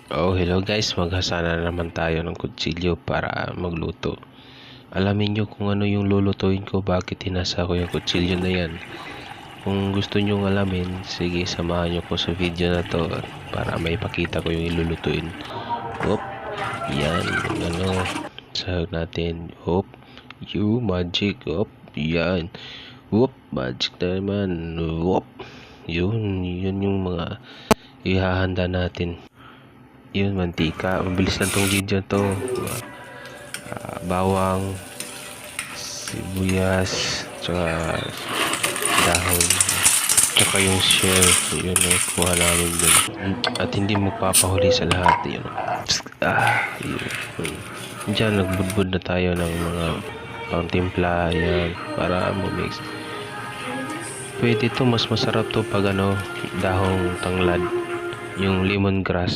Oh, hello guys, maghasa na naman tayo ng kutsilyo para magluto. Alamin nyo kung ano yung lulutuin ko, bakit hinasa ko yung kutsilyo na yan. Kung gusto nyo alamin, sige samahan nyo ko sa video na to para may pakita ko yung ilulutuin. Hop, yan, sahag natin. Hop, magic, hop, yan. Hop, magic na naman. Hop, yun yung mga ihahanda natin. Yun, mantika. Mabilis lang tong video to. Bawang, sibuyas, tsaka dahon, tsaka yung shell. Yun ang kuha namin dun. At hindi magpapahuli sa lahat. Yun. Yun. Diyan, nagbudbud na tayo ng mga pangtimpla. Yan, para mamix. Pwede to, mas masarap to pag dahong tanglad. Yung lemongrass.